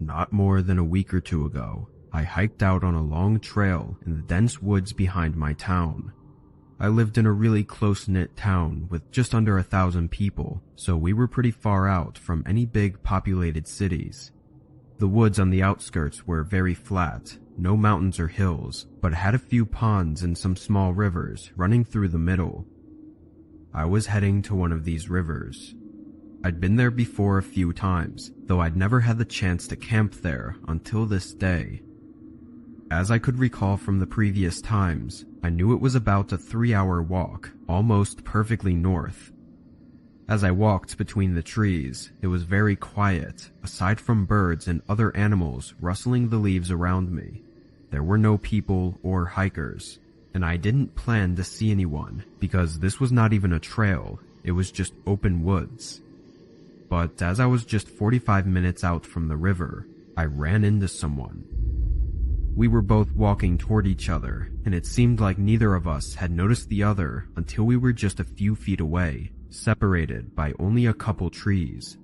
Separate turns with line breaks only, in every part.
not more than a week or two ago, I hiked out on a long trail in the dense woods behind my town. I lived in a really close-knit town with just under 1,000 people, so we were pretty far out from any big populated cities. The woods on the outskirts were very flat, no mountains or hills, but had a few ponds and some small rivers running through the middle. I was heading to one of these rivers. I'd been there before a few times, though I'd never had the chance to camp there until this day. As I could recall from the previous times, I knew it was about a 3-hour walk, almost perfectly north. As I walked between the trees, it was very quiet, aside from birds and other animals rustling the leaves around me. There were no people or hikers, and I didn't plan to see anyone because this was not even a trail, it was just open woods. But as I was just 45 minutes out from the river, I ran into someone. We were both walking toward each other, and it seemed like neither of us had noticed the other until we were just a few feet away, separated by only a couple trees.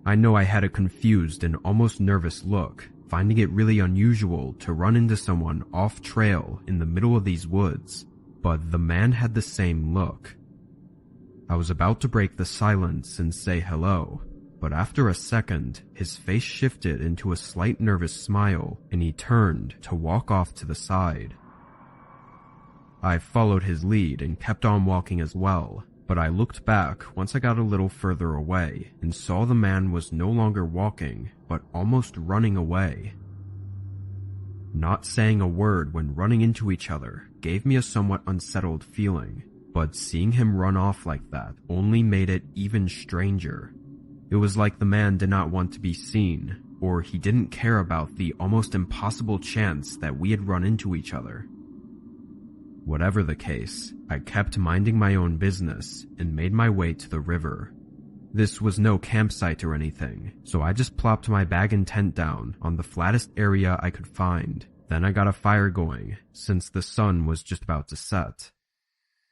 I know I had a confused and almost nervous look, finding it really unusual to run into someone off trail in the middle of these woods, but the man had the same look. I was about to break the silence and say hello, but after a second, his face shifted into a slight nervous smile and he turned to walk off to the side. I followed his lead and kept on walking as well, but I looked back once I got a little further away and saw the man was no longer walking, but almost running away. Not saying a word when running into each other gave me a somewhat unsettled feeling, but seeing him run off like that only made it even stranger. It was like the man did not want to be seen, or he didn't care about the almost impossible chance that we had run into each other. Whatever the case, I kept minding my own business and made my way to the river. This was no campsite or anything, so I just plopped my bag and tent down on the flattest area I could find. Then I got a fire going, since the sun was just about to set.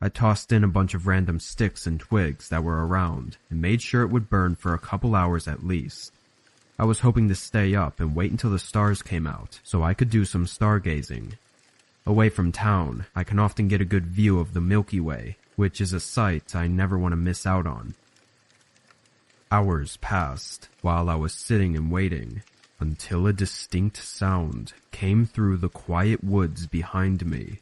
I tossed in a bunch of random sticks and twigs that were around and made sure it would burn for a couple hours at least. I was hoping to stay up and wait until the stars came out so I could do some stargazing. Away from town, I can often get a good view of the Milky Way, which is a sight I never want to miss out on. Hours passed while I was sitting and waiting, until a distinct sound came through the quiet woods behind me.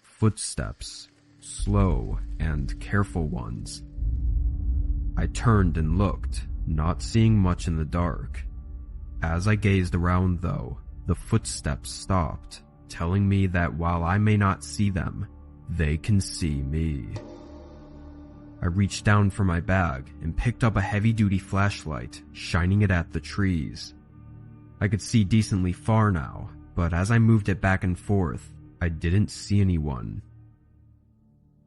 Footsteps, slow and careful ones. I turned and looked, not seeing much in the dark. As I gazed around though, the footsteps stopped, telling me that while I may not see them, they can see me. I reached down for my bag and picked up a heavy-duty flashlight, shining it at the trees. I could see decently far now, but as I moved it back and forth, I didn't see anyone.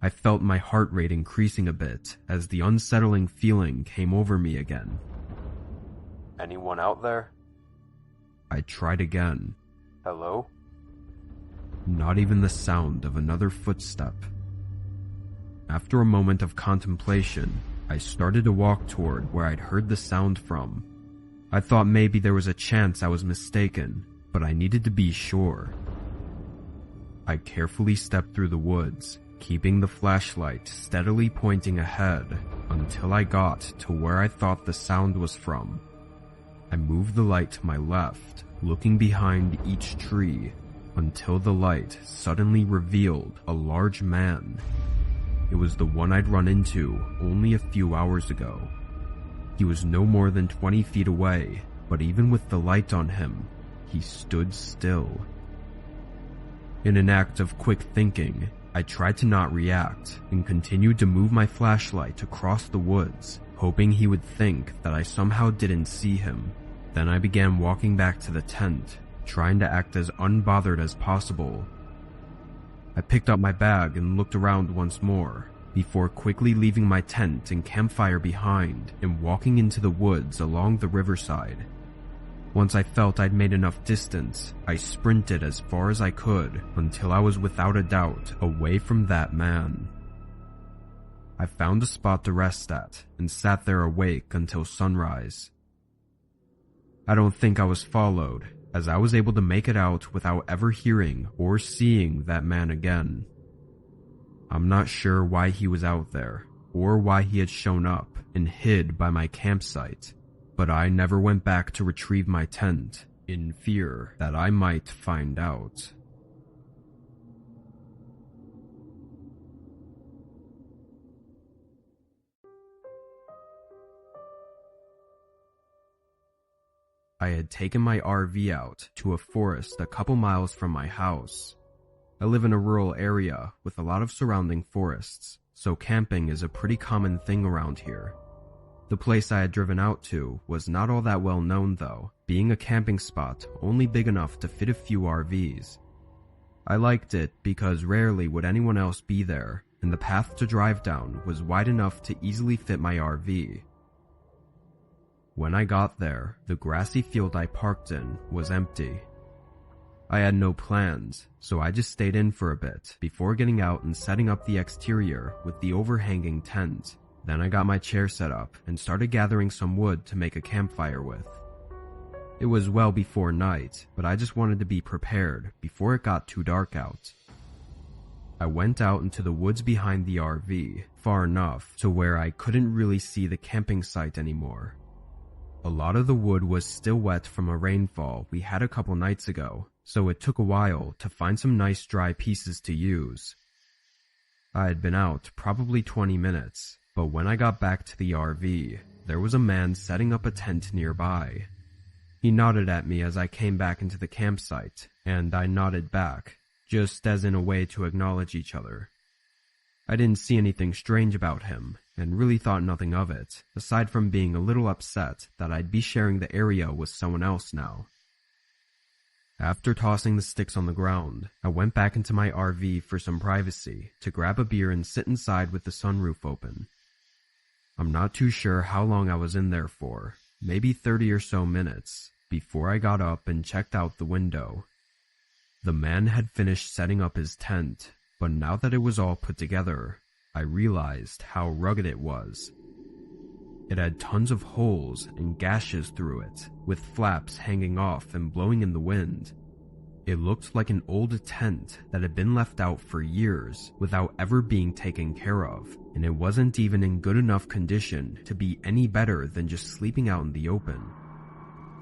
I felt my heart rate increasing a bit as the unsettling feeling came over me again.
Anyone out there?
I tried again.
Hello?
Not even the sound of another footstep. After a moment of contemplation, I started to walk toward where I'd heard the sound from. I thought maybe there was a chance I was mistaken, but I needed to be sure. I carefully stepped through the woods, keeping the flashlight steadily pointing ahead until I got to where I thought the sound was from. I moved the light to my left, looking behind each tree, until the light suddenly revealed a large man. It was the one I'd run into only a few hours ago. He was no more than 20 feet away, but even with the light on him, he stood still. In an act of quick thinking, I tried to not react and continued to move my flashlight across the woods, hoping he would think that I somehow didn't see him. Then I began walking back to the tent, trying to act as unbothered as possible. I picked up my bag and looked around once more, before quickly leaving my tent and campfire behind and walking into the woods along the riverside. Once I felt I'd made enough distance, I sprinted as far as I could until I was without a doubt away from that man. I found a spot to rest at and sat there awake until sunrise. I don't think I was followed, as I was able to make it out without ever hearing or seeing that man again. I'm not sure why he was out there, or why he had shown up and hid by my campsite, but I never went back to retrieve my tent, in fear that I might find out. I had taken my RV out to a forest a couple miles from my house. I live in a rural area with a lot of surrounding forests, so camping is a pretty common thing around here. The place I had driven out to was not all that well known though, being a camping spot only big enough to fit a few RVs. I liked it because rarely would anyone else be there, and the path to drive down was wide enough to easily fit my RV. When I got there, the grassy field I parked in was empty. I had no plans, so I just stayed in for a bit before getting out and setting up the exterior with the overhanging tent. Then I got my chair set up and started gathering some wood to make a campfire with. It was well before night, but I just wanted to be prepared before it got too dark out. I went out into the woods behind the RV, far enough to where I couldn't really see the camping site anymore. A lot of the wood was still wet from a rainfall we had a couple nights ago, so it took a while to find some nice dry pieces to use. I had been out probably 20 minutes, but when I got back to the RV, there was a man setting up a tent nearby. He nodded at me as I came back into the campsite, and I nodded back, just as in a way to acknowledge each other. I didn't see anything strange about him, and really thought nothing of it, aside from being a little upset that I'd be sharing the area with someone else now. After tossing the sticks on the ground, I went back into my RV for some privacy to grab a beer and sit inside with the sunroof open. I'm not too sure how long I was in there for, maybe 30 or so minutes, before I got up and checked out the window. The man had finished setting up his tent, but now that it was all put together, I realized how rugged it was. It had tons of holes and gashes through it, with flaps hanging off and blowing in the wind. It looked like an old tent that had been left out for years without ever being taken care of, and it wasn't even in good enough condition to be any better than just sleeping out in the open.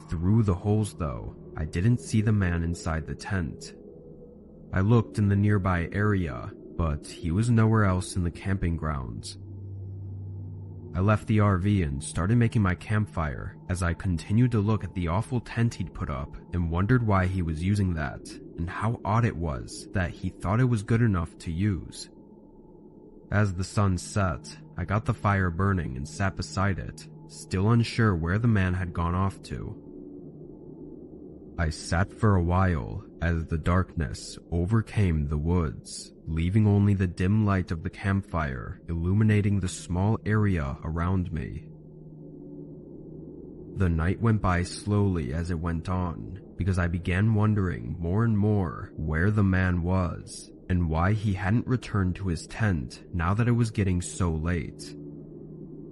Through the holes though, I didn't see the man inside the tent. I looked in the nearby area, but he was nowhere else in the camping grounds. I left the RV and started making my campfire as I continued to look at the awful tent he'd put up and wondered why he was using that and how odd it was that he thought it was good enough to use. As the sun set, I got the fire burning and sat beside it, still unsure where the man had gone off to. I sat for a while as the darkness overcame the woods, leaving only the dim light of the campfire illuminating the small area around me. The night went by slowly as it went on, because I began wondering more and more where the man was and why he hadn't returned to his tent now that it was getting so late.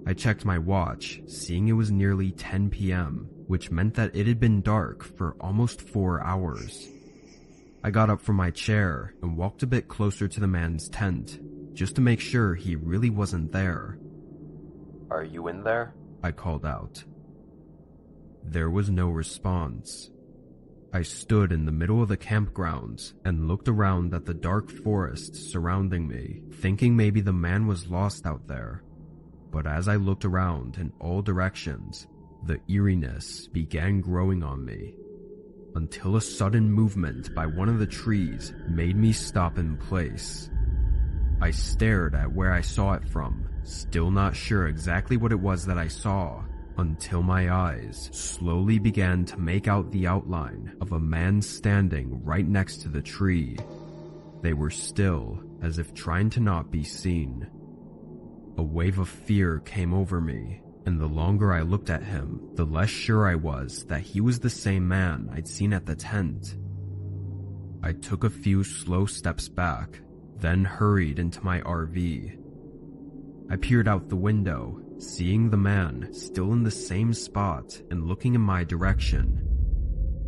I checked my watch, seeing it was nearly 10 p.m., which meant that it had been dark for almost 4 hours. I got up from my chair and walked a bit closer to the man's tent, just to make sure he really wasn't there.
"Are you in there?"
I called out. There was no response. I stood in the middle of the campgrounds and looked around at the dark forest surrounding me, thinking maybe the man was lost out there. But as I looked around in all directions, the eeriness began growing on me, until a sudden movement by one of the trees made me stop in place. I stared at where I saw it from, still not sure exactly what it was that I saw, until my eyes slowly began to make out the outline of a man standing right next to the tree. They were still, as if trying to not be seen. A wave of fear came over me, and the longer I looked at him, the less sure I was that he was the same man I'd seen at the tent. I took a few slow steps back, then hurried into my RV. I peered out the window, seeing the man still in the same spot and looking in my direction.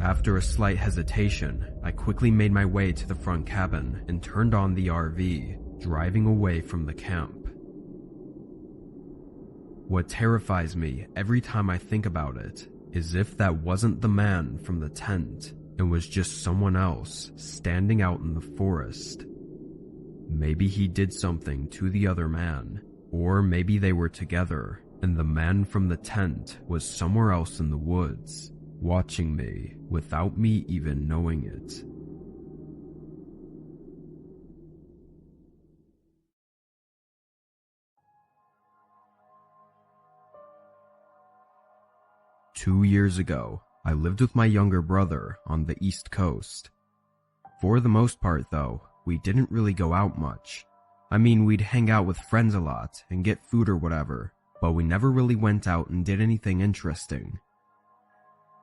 After a slight hesitation, I quickly made my way to the front cabin and turned on the RV, driving away from the camp. What terrifies me every time I think about it is if that wasn't the man from the tent and was just someone else standing out in the forest. Maybe he did something to the other man, or maybe they were together and the man from the tent was somewhere else in the woods, watching me without me even knowing it. Two years ago, I lived with my younger brother on the East Coast. For the most part though, we didn't really go out much. I mean, we'd hang out with friends a lot and get food or whatever, but we never really went out and did anything interesting.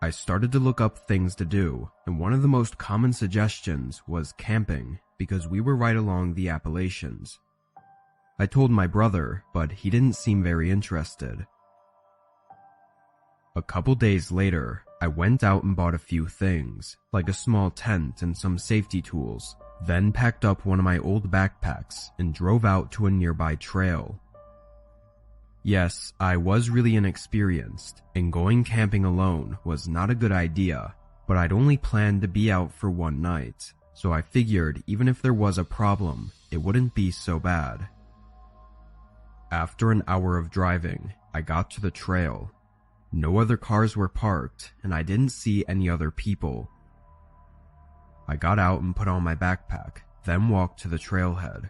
I started to look up things to do, and one of the most common suggestions was camping because we were right along the Appalachians. I told my brother, but he didn't seem very interested. A couple days later, I went out and bought a few things, like a small tent and some safety tools, then packed up one of my old backpacks and drove out to a nearby trail. Yes, I was really inexperienced, and going camping alone was not a good idea, but I'd only planned to be out for one night, so I figured even if there was a problem, it wouldn't be so bad. After an hour of driving, I got to the trail. No other cars were parked, and I didn't see any other people. I got out and put on my backpack, then walked to the trailhead.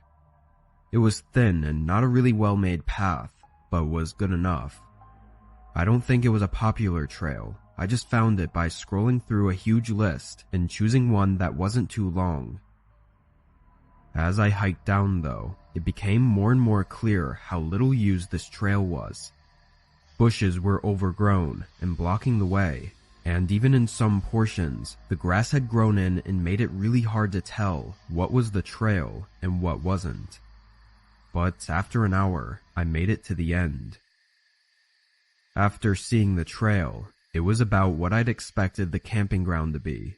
It was thin and not a really well-made path, but was good enough. I don't think it was a popular trail. I just found it by scrolling through a huge list and choosing one that wasn't too long. As I hiked down though, it became more and more clear how little used this trail was. Bushes were overgrown and blocking the way, and even in some portions, the grass had grown in and made it really hard to tell what was the trail and what wasn't. But after an hour, I made it to the end. After seeing the trail, it was about what I'd expected the camping ground to be.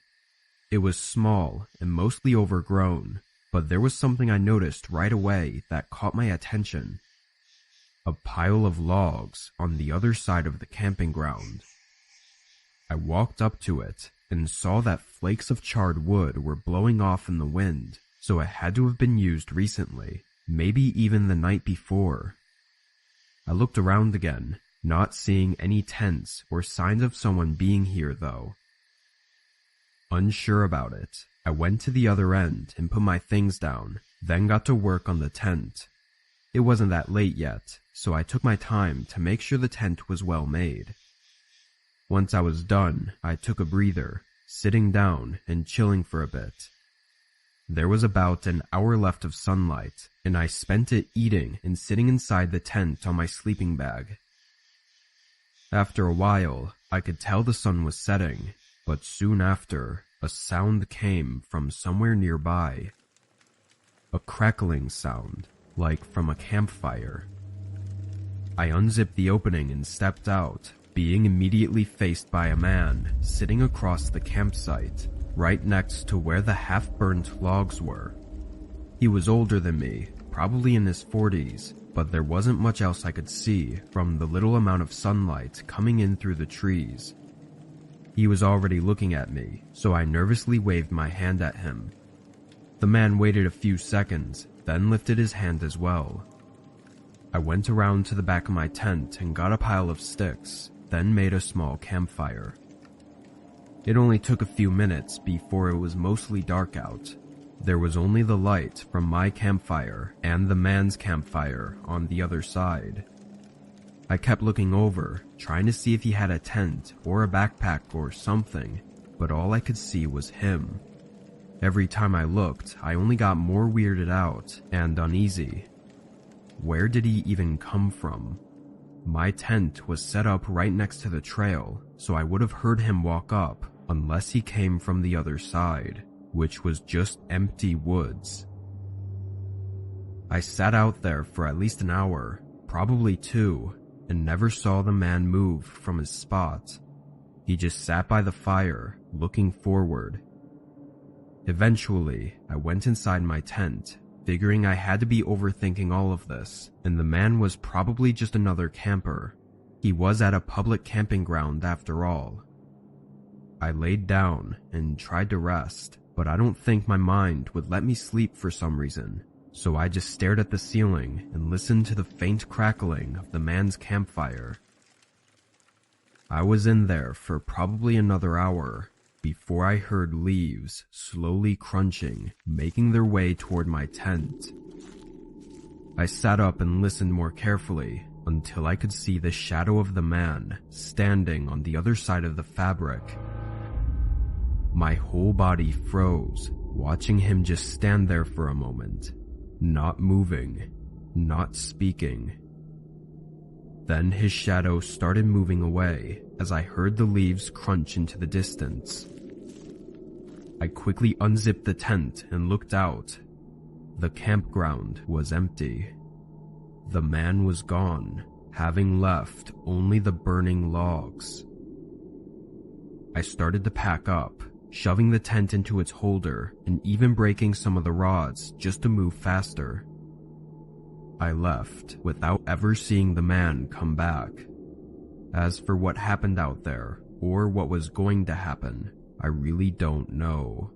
It was small and mostly overgrown, but there was something I noticed right away that caught my attention. A pile of logs on the other side of the camping ground. I walked up to it and saw that flakes of charred wood were blowing off in the wind, so it had to have been used recently, maybe even the night before. I looked around again, not seeing any tents or signs of someone being here though. Unsure about it, I went to the other end and put my things down, then got to work on the tent. It wasn't that late yet, so I took my time to make sure the tent was well made. Once I was done, I took a breather, sitting down and chilling for a bit. There was about an hour left of sunlight, and I spent it eating and sitting inside the tent on my sleeping bag. After a while, I could tell the sun was setting, but soon after, a sound came from somewhere nearby. A crackling sound, like from a campfire. I unzipped the opening and stepped out, being immediately faced by a man sitting across the campsite, right next to where the half-burnt logs were. He was older than me, probably in his 40s, but there wasn't much else I could see from the little amount of sunlight coming in through the trees. He was already looking at me, so I nervously waved my hand at him. The man waited a few seconds, then lifted his hand as well. I went around to the back of my tent and got a pile of sticks, then made a small campfire. It only took a few minutes before it was mostly dark out. There was only the light from my campfire and the man's campfire on the other side. I kept looking over, trying to see if he had a tent or a backpack or something, but all I could see was him. Every time I looked, I only got more weirded out and uneasy. Where did he even come from? My tent was set up right next to the trail, so I would have heard him walk up unless he came from the other side, which was just empty woods. I sat out there for at least an hour, probably 2, and never saw the man move from his spot. He just sat by the fire, looking forward. Eventually, I went inside my tent, figuring I had to be overthinking all of this, and the man was probably just another camper. He was at a public camping ground after all. I laid down and tried to rest, but I don't think my mind would let me sleep for some reason, so I just stared at the ceiling and listened to the faint crackling of the man's campfire. I was in there for probably another hour before I heard leaves slowly crunching, making their way toward my tent. I sat up and listened more carefully until I could see the shadow of the man standing on the other side of the fabric. My whole body froze, watching him just stand there for a moment, not moving, not speaking. Then his shadow started moving away as I heard the leaves crunch into the distance. I quickly unzipped the tent and looked out. The campground was empty. The man was gone, having left only the burning logs. I started to pack up, shoving the tent into its holder and even breaking some of the rods just to move faster. I left without ever seeing the man come back. As for what happened out there, or what was going to happen, I really don't know.